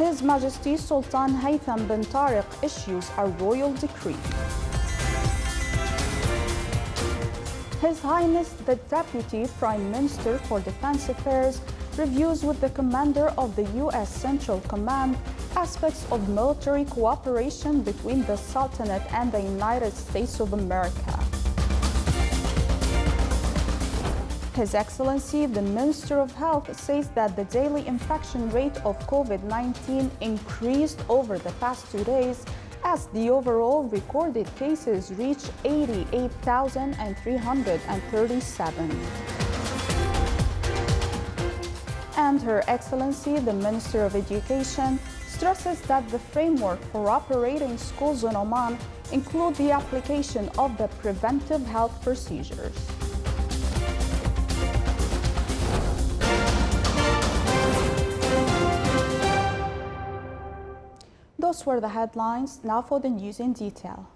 His Majesty Sultan Haytham bin Tariq issues a royal decree. His Highness the Deputy Prime Minister for Defense Affairs reviews with the Commander of the U.S. Central Command aspects of military cooperation between the Sultanate and the United States of America. His Excellency, the Minister of Health, says that the daily infection rate of COVID-19 increased over the past 2 days as the overall recorded cases reached 88,337. And Her Excellency, the Minister of Education, stresses that the framework for operating schools in Oman include the application of the preventive health procedures. Those were the headlines. Now for the news in detail.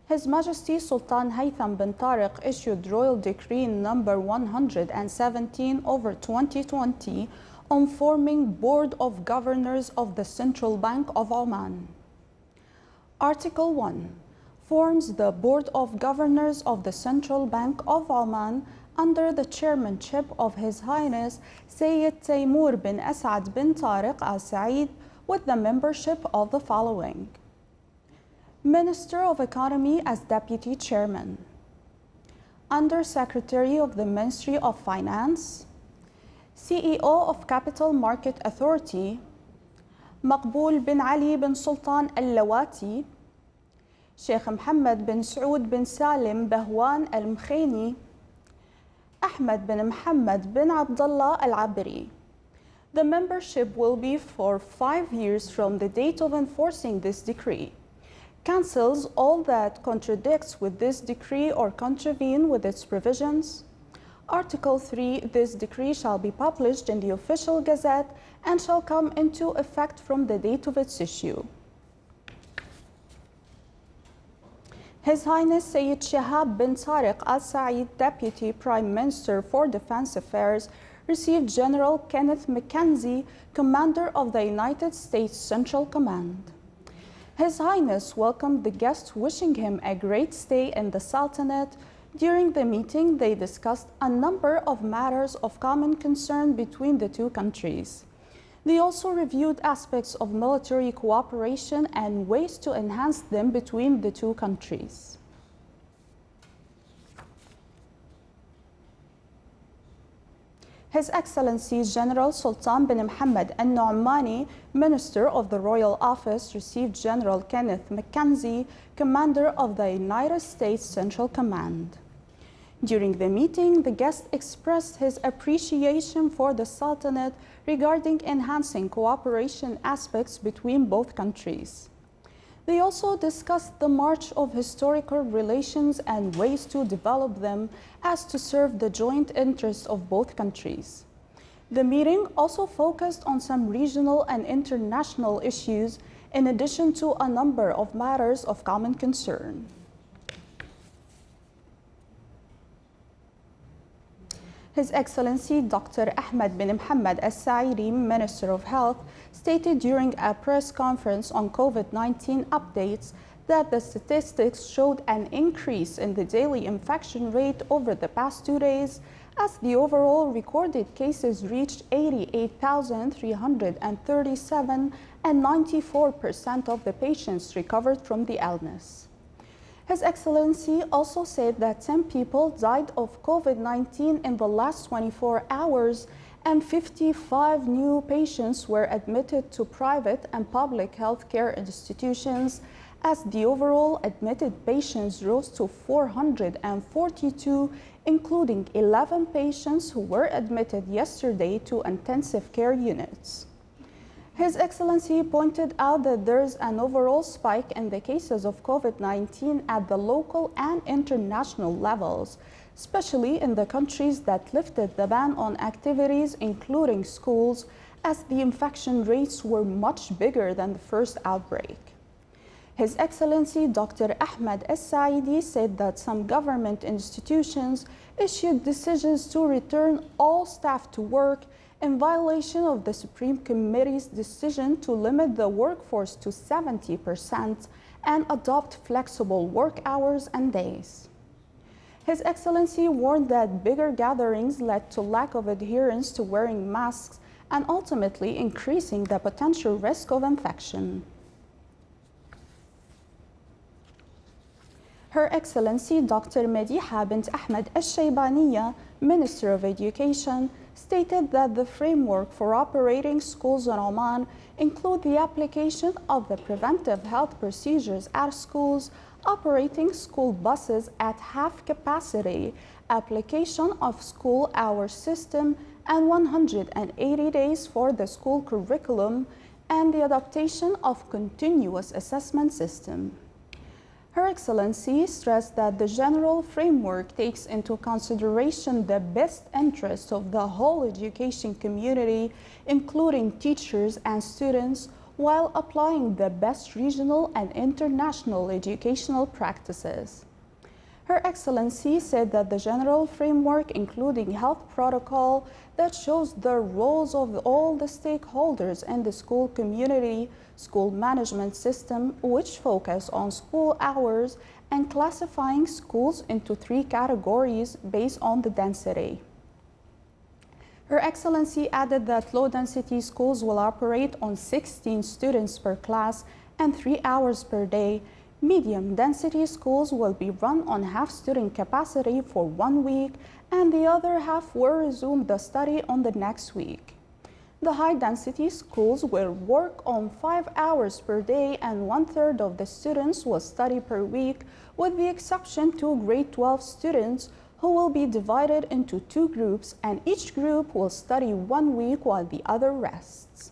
His Majesty Sultan Haytham bin Tariq issued Royal Decree number 117/2020 on forming Board of Governors of the Central Bank of Oman. Article 1 forms the Board of Governors of the Central Bank of Oman under the chairmanship of His Highness Sayyid Taimur bin Asad bin Tariq Al Said, with the membership of the following: Minister of Economy as Deputy Chairman, Under Secretary of the Ministry of Finance, CEO of Capital Market Authority, Maqbool bin Ali bin Sultan Al-Lawati, Sheikh Mohammed bin Saud bin Salim Bahwan Al-Mkhaini, Ahmed bin Mohammed bin Abdullah Al-Abri. The membership will be for 5 years from the date of enforcing this decree, cancels all that contradicts with this decree or contravene with its provisions. Article 3, this decree shall be published in the official gazette and shall come into effect from the date of its issue. His Highness Sayyid Shihab bin Tariq Al Said, Deputy Prime Minister for Defense Affairs, received General Kenneth McKenzie, Commander of the United States Central Command. His Highness welcomed the guest, wishing him a great stay in the Sultanate. During the meeting, they discussed a number of matters of common concern between the two countries. They also reviewed aspects of military cooperation and ways to enhance them between the two countries. His Excellency General Sultan bin Mohammed Al-Nu'mani, Minister of the Royal Office, received General Kenneth McKenzie, Commander of the United States Central Command. During the meeting, the guest expressed his appreciation for the Sultanate regarding enhancing cooperation aspects between both countries. They also discussed the march of historical relations and ways to develop them as to serve the joint interests of both countries. The meeting also focused on some regional and international issues, in addition to a number of matters of common concern. His Excellency Dr. Ahmed bin Mohammed Al-Saidi, Minister of Health, stated during a press conference on COVID-19 updates that the statistics showed an increase in the daily infection rate over the past 2 days, as the overall recorded cases reached 88,337 and 94% of the patients recovered from the illness. His Excellency also said that 10 people died of COVID-19 in the last 24 hours and 55 new patients were admitted to private and public healthcare institutions, as the overall admitted patients rose to 442, including 11 patients who were admitted yesterday to intensive care units. His Excellency pointed out that there is an overall spike in the cases of COVID-19 at the local and international levels, especially in the countries that lifted the ban on activities, including schools, as the infection rates were much bigger than the first outbreak. His Excellency Dr. Ahmed Al-Saidi said that some government institutions issued decisions to return all staff to work, in violation of the Supreme Committee's decision to limit the workforce to 70% and adopt flexible work hours and days. His Excellency warned that bigger gatherings led to lack of adherence to wearing masks and ultimately increasing the potential risk of infection. Her Excellency Dr. Madiha bint Ahmed al-Shaybaniya, Minister of Education, stated that the framework for operating schools in Oman include the application of the preventive health procedures at schools, operating school buses at half capacity, application of school hour system, and 180 days for the school curriculum, and the adaptation of continuous assessment system. Her Excellency stressed that the general framework takes into consideration the best interests of the whole education community, including teachers and students, while applying the best regional and international educational practices. Her Excellency said that the general framework, including health protocol that shows the roles of all the stakeholders in the school community, school management system, which focus on school hours and classifying schools into 3 categories based on the density. Her Excellency added that low-density schools will operate on 16 students per class and 3 hours per day. Medium-density schools will be run on half student capacity for 1 week, and the other half will resume the study on the next week. The high-density schools will work on 5 hours per day, and 1/3 of the students will study per week, with the exception to grade 12 students, who will be divided into 2 groups, and each group will study 1 week while the other rests.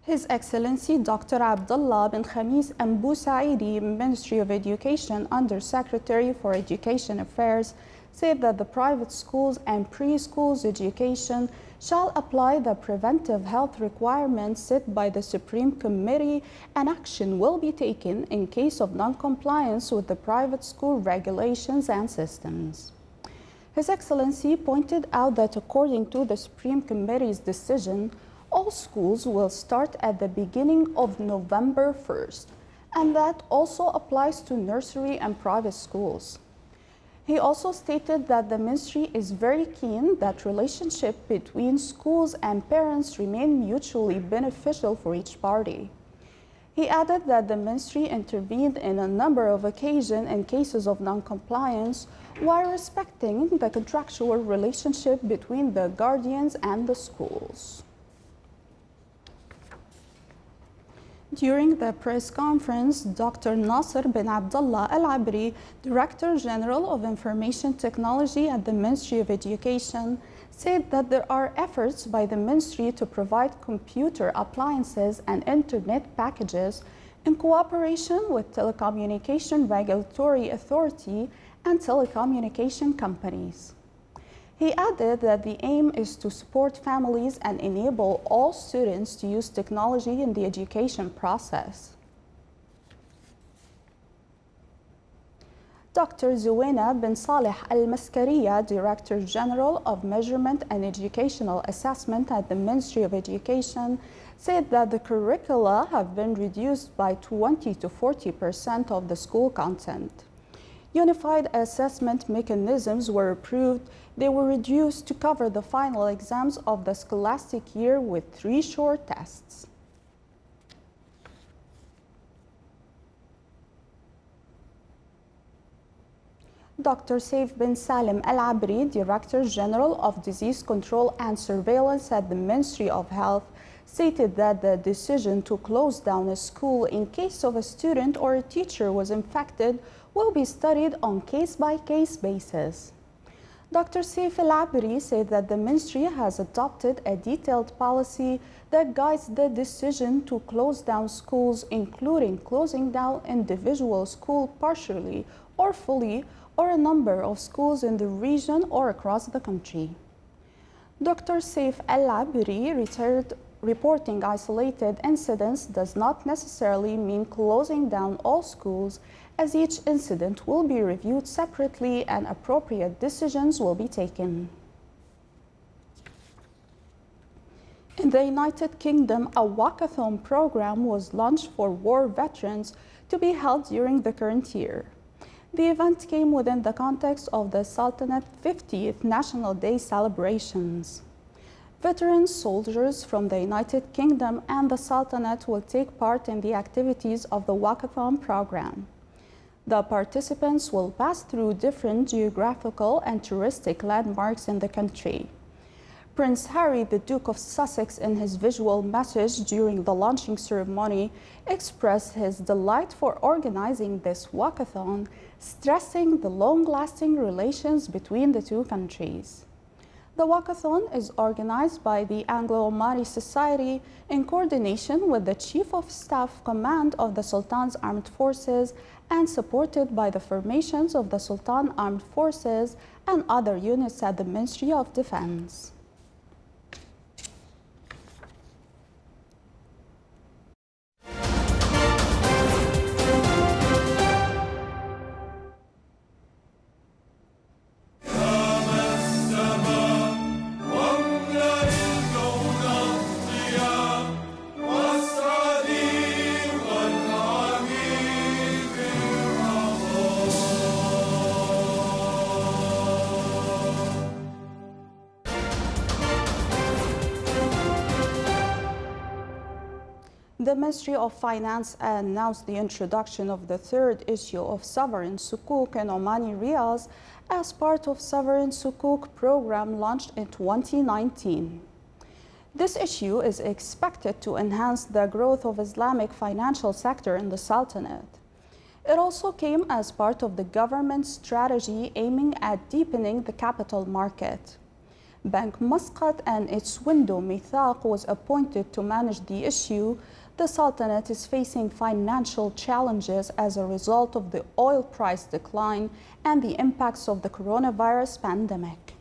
His Excellency Dr. Abdullah bin Khamis Ambu Saidi, Ministry of Education Under Secretary for Education Affairs, said that the private schools and preschools education shall apply the preventive health requirements set by the Supreme Committee, and action will be taken in case of non-compliance with the private school regulations and systems. His Excellency pointed out that according to the Supreme Committee's decision, all schools will start at the beginning of November 1st, and that also applies to nursery and private schools. He also stated that the ministry is very keen that relationship between schools and parents remain mutually beneficial for each party. He added that the ministry intervened in a number of occasions in cases of non-compliance while respecting the contractual relationship between the guardians and the schools. During the press conference, Dr. Nasser bin Abdullah Al-Abri, Director General of Information Technology at the Ministry of Education, said that there are efforts by the ministry to provide computer appliances and internet packages in cooperation with Telecommunication Regulatory Authority and telecommunication companies. He added that the aim is to support families and enable all students to use technology in the education process. Dr. Zuwaina bin Saleh Al-Maskariya, Director General of Measurement and Educational Assessment at the Ministry of Education, said that the curricula have been reduced by 20 to 40% of the school content. Unified assessment mechanisms were approved. They were reduced to cover the final exams of the scholastic year with 3 short tests. Dr. Saif bin Salim Al-Abri, Director General of Disease Control and Surveillance at the Ministry of Health, stated that the decision to close down a school in case of a student or a teacher was infected will be studied on case-by-case basis. Dr. Saif Al-Abri said that the ministry has adopted a detailed policy that guides the decision to close down schools, including closing down individual schools partially or fully, or a number of schools in the region or across the country. Dr. Saif Al-Abri reporting isolated incidents does not necessarily mean closing down all schools, as each incident will be reviewed separately and appropriate decisions will be taken. In the United Kingdom, a walkathon program was launched for war veterans to be held during the current year. The event came within the context of the Sultanate 50th National Day celebrations. Veteran soldiers from the United Kingdom and the Sultanate will take part in the activities of the walkathon program. The participants will pass through different geographical and touristic landmarks in the country. Prince Harry, the Duke of Sussex, in his visual message during the launching ceremony, expressed his delight for organizing this walkathon, stressing the long-lasting relations between the two countries. The walkathon is organized by the Anglo-Omani Society in coordination with the Chief of Staff Command of the Sultan's Armed Forces and supported by the formations of the Sultan Armed Forces and other units at the Ministry of Defense. The Ministry of Finance announced the introduction of the third issue of sovereign sukuk in Omani Riyals as part of sovereign sukuk program launched in 2019. This issue is expected to enhance the growth of Islamic financial sector in the Sultanate. It also came as part of the government's strategy aiming at deepening the capital market. Bank Muscat and its window Mithaq was appointed to manage the issue. The Sultanate is facing financial challenges as a result of the oil price decline and the impacts of the coronavirus pandemic.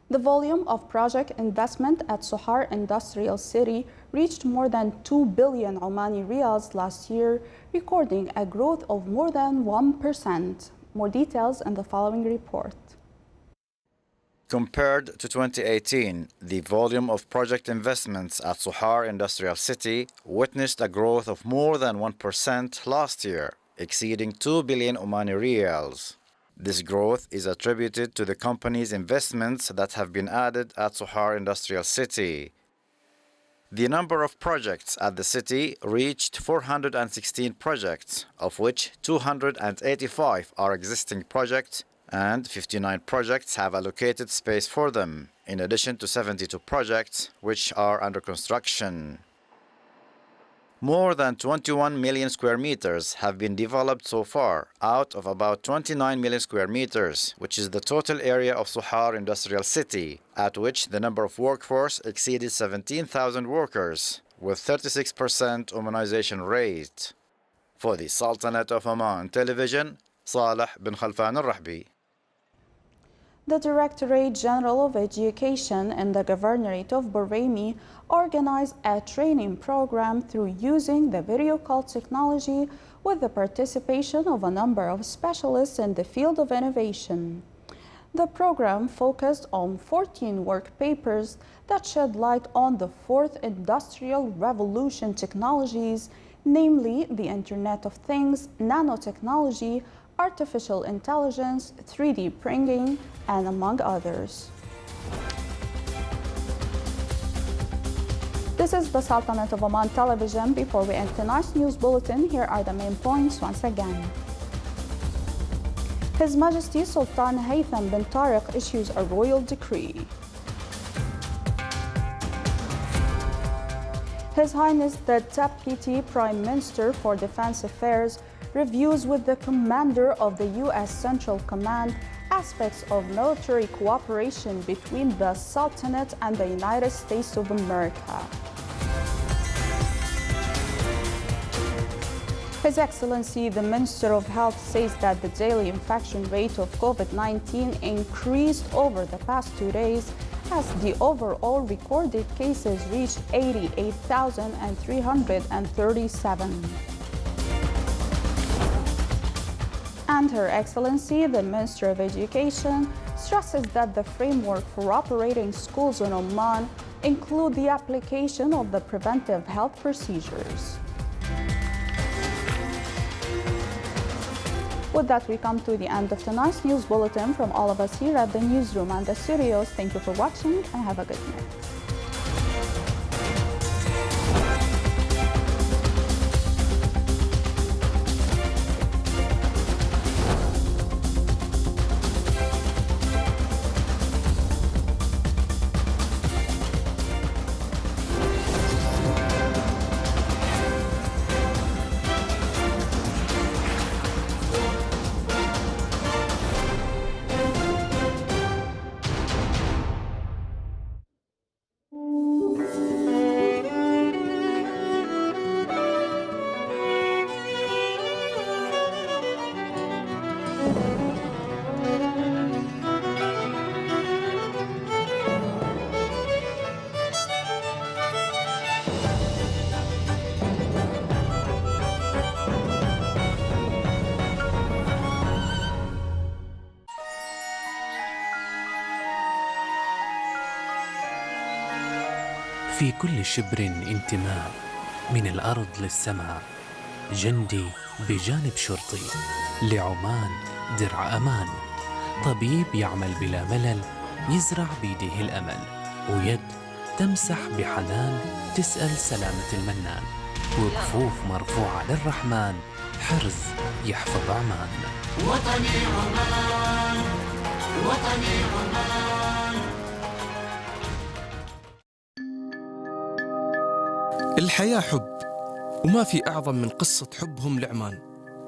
The volume of project investment at Sohar Industrial City reached more than 2 billion Omani Riyals last year, recording a growth of more than 1%. More details in the following report. Compared to 2018, the volume of project investments at Sohar Industrial City witnessed a growth of more than 1% last year, exceeding 2 billion Omani Riyals. This growth is attributed to the company's investments that have been added at Sohar Industrial City. The number of projects at the city reached 416 projects, of which 285 are existing projects and 59 projects have allocated space for them, in addition to 72 projects which are under construction. More than 21 million square meters have been developed so far, out of about 29 million square meters, which is the total area of Sohar Industrial City, at which the number of workforce exceeded 17,000 workers, with 36% Omanization rate. For the Sultanate of Oman Television, Saleh bin Khalfan al-Rahbi. The Directorate General of Education in the Governorate of Boremi organized a training program through using the video call technology with the participation of a number of specialists in the field of innovation. The program focused on 14 work papers that shed light on the fourth industrial revolution technologies, namely the Internet of Things, nanotechnology, artificial intelligence, 3D printing, and among others. This is the Sultanate of Oman Television. Before we end tonight's news bulletin, here are the main points once again. His Majesty Sultan Haytham bin Tariq issues a royal decree. His Highness the Deputy Prime Minister for Defense Affairs reviews with the commander of the U.S. Central Command aspects of military cooperation between the Sultanate and the United States of America. His Excellency the Minister of Health says that the daily infection rate of COVID-19 increased over the past 2 days as the overall recorded cases reached 88,337. And Her Excellency, the Minister of Education, stresses that the framework for operating schools in Oman include the application of the preventive health procedures. With that, we come to the end of tonight's news bulletin. From all of us here at the newsroom and the studios, thank you for watching and have a good night. في كل شبر انتماء، من الأرض للسماء، جندي بجانب شرطي، لعمان درع أمان، طبيب يعمل بلا ملل، يزرع بيديه الأمل، ويد تمسح بحنان، تسأل سلامة المنان، وكفوف مرفوعة للرحمن، حرز يحفظ عمان. وطني عمان، وطني عمان. الحياة حب، وما في أعظم من قصة حبهم لعمان،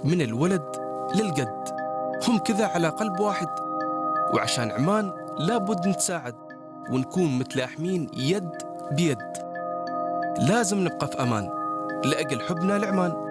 من الولد للقد، هم كذا على قلب واحد، وعشان عمان لابد نتساعد ونكون متلاحمين يد بيد، لازم نبقى في أمان لأجل حبنا لعمان.